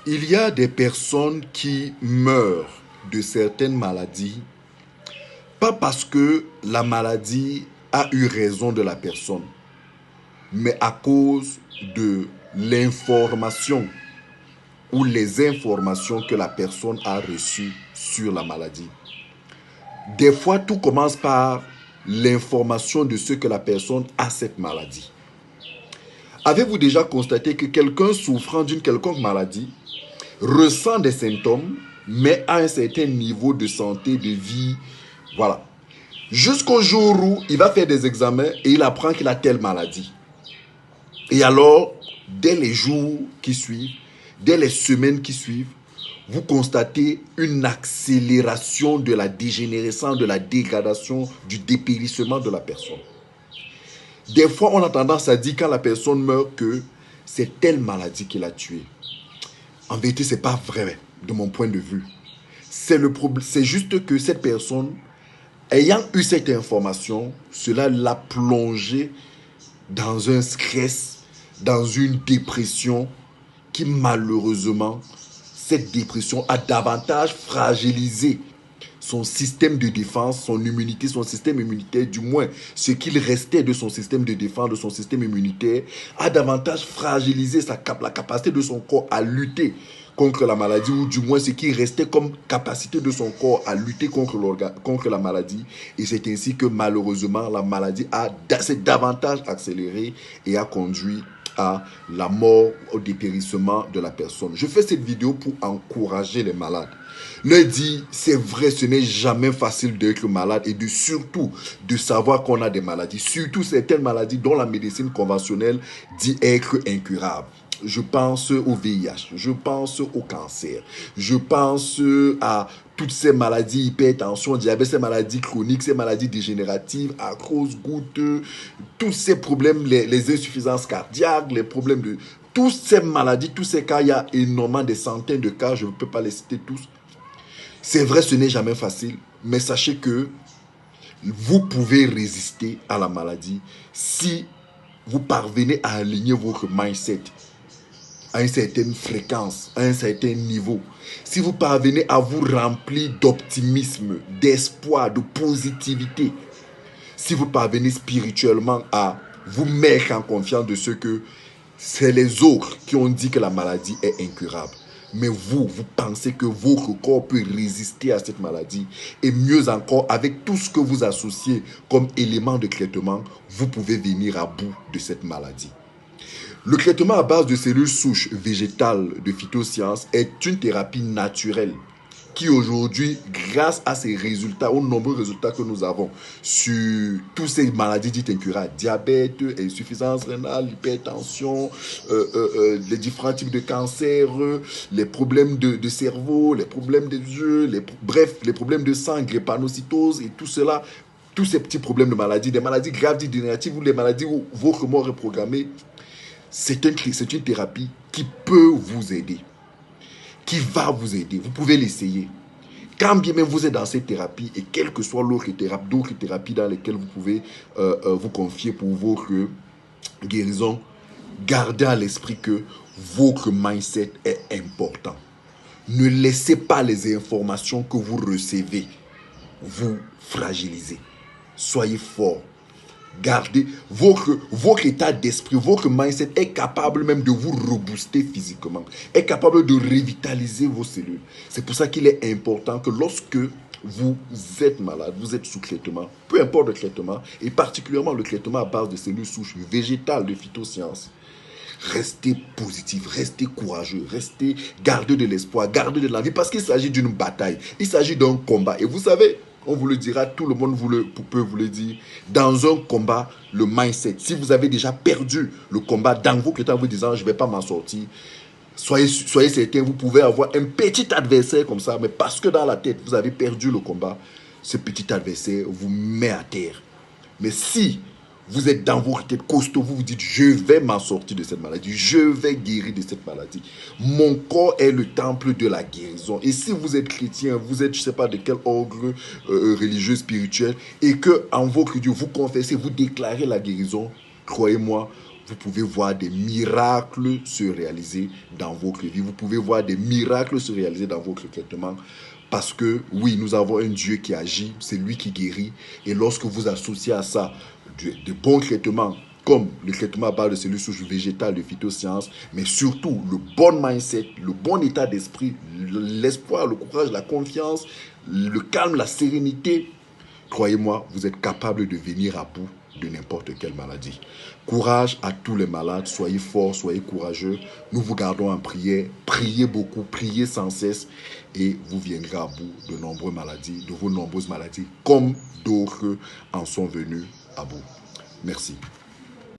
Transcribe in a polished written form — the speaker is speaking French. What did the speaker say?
Il y a des personnes qui meurent de certaines maladies, pas parce que la maladie a eu raison de la personne, mais à cause de l'information ou les informations que la personne a reçues sur la maladie. Des fois, tout commence par l'information de ce que la personne a cette maladie. Avez-vous déjà constaté que quelqu'un souffrant d'une quelconque maladie ressent des symptômes, mais a un certain niveau de santé, de vie, voilà. Jusqu'au jour où il va faire des examens et il apprend qu'il a telle maladie. Et alors, dès les jours qui suivent, dès les semaines qui suivent, vous constatez une accélération de la dégénérescence, de la dégradation, du dépérissement de la personne. Des fois, on a tendance à dire quand la personne meurt que c'est telle maladie qui l'a tué. En vérité, ce n'est pas vrai de mon point de vue. C'est juste que cette personne, ayant eu cette information, cela l'a plongé dans un stress, dans une dépression qui malheureusement, cette dépression a davantage fragilisé son système de défense, son immunité, son système immunitaire, du moins ce qu'il restait de son système de défense, de son système immunitaire, a davantage fragilisé la capacité de son corps à lutter contre la maladie, ou du moins ce qui restait comme capacité de son corps à lutter contre la maladie. Et c'est ainsi que malheureusement, la maladie s'est davantage accélérée et a conduit à la mort, au dépérissement de la personne. Je fais cette vidéo pour encourager les malades. Leur dire, c'est vrai, ce n'est jamais facile d'être malade et surtout de savoir qu'on a des maladies. Surtout certaines maladies dont la médecine conventionnelle dit être incurable. Je pense au VIH, je pense au cancer, je pense à toutes ces maladies, hypertension, diabète, ces maladies chroniques, ces maladies dégénératives, arthrose, goutte, tous ces problèmes, les insuffisances cardiaques, les problèmes de... Toutes ces maladies, tous ces cas, il y a énormément de centaines de cas, je ne peux pas les citer tous. C'est vrai, ce n'est jamais facile, mais sachez que vous pouvez résister à la maladie si vous parvenez à aligner votre mindset à une certaine fréquence, à un certain niveau. Si vous parvenez à vous remplir d'optimisme, d'espoir, de positivité, si vous parvenez spirituellement à vous mettre en confiance de ce que c'est les autres qui ont dit que la maladie est incurable. Mais vous pensez que votre corps peut résister à cette maladie. Et mieux encore, avec tout ce que vous associez comme élément de traitement, vous pouvez venir à bout de cette maladie. Le traitement à base de cellules souches végétales de phytosciences est une thérapie naturelle qui aujourd'hui, grâce à ces résultats, aux nombreux résultats que nous avons sur toutes ces maladies dites incurables, diabète, insuffisance rénale, hypertension, les différents types de cancers, les problèmes de cerveau, les problèmes des yeux, bref, les problèmes de sang, drépanocytose et tout cela, tous ces petits problèmes de maladies, des maladies graves dégénératives ou les maladies où votre mort est programmée, c'est une thérapie qui peut vous aider, qui va vous aider. Vous pouvez l'essayer. Quand bien même vous êtes dans cette thérapie, et quelle que soit d'autres thérapies dans lesquelles vous pouvez vous confier pour votre guérison, gardez à l'esprit que votre mindset est important. Ne laissez pas les informations que vous recevez vous fragiliser. Soyez fort. Gardez votre état d'esprit, votre mindset est capable même de vous rebooster physiquement, est capable de revitaliser vos cellules. C'est pour ça qu'il est important que lorsque vous êtes malade, vous êtes sous traitement, peu importe le traitement, et particulièrement le traitement à base de cellules souches végétales de phytosciences, restez positif, restez courageux, gardez de l'espoir, gardez de la vie, parce qu'il s'agit d'une bataille, il s'agit d'un combat. Et vous savez, on vous le dira, tout le monde peut vous le dire. Dans un combat, le mindset, si vous avez déjà perdu le combat dans vos temps en vous disant, je ne vais pas m'en sortir, soyez certain, vous pouvez avoir un petit adversaire comme ça, mais parce que dans la tête, vous avez perdu le combat, ce petit adversaire vous met à terre. Mais si vous êtes dans votre tête costaud, vous vous dites, je vais m'en sortir de cette maladie, je vais guérir de cette maladie. Mon corps est le temple de la guérison. Et si vous êtes chrétien, vous êtes, je ne sais pas de quel ordre religieux, spirituel, et que en votre Dieu, vous confessez, vous déclarez la guérison, croyez-moi, vous pouvez voir des miracles se réaliser dans votre vie. Vous pouvez voir des miracles se réaliser dans votre traitement. Parce que, oui, nous avons un Dieu qui agit, c'est lui qui guérit. Et lorsque vous associez à ça de bons traitements, comme le traitement à base de cellules souches végétales, de phytosciences, mais surtout le bon mindset, le bon état d'esprit, l'espoir, le courage, la confiance, le calme, la sérénité, croyez-moi, vous êtes capable de venir à bout de n'importe quelle maladie. Courage à tous les malades, soyez forts, soyez courageux. Nous vous gardons en prière, priez beaucoup, priez sans cesse et vous viendrez à bout de nombreuses maladies, de vos nombreuses maladies, comme d'autres en sont venus à bout. Merci.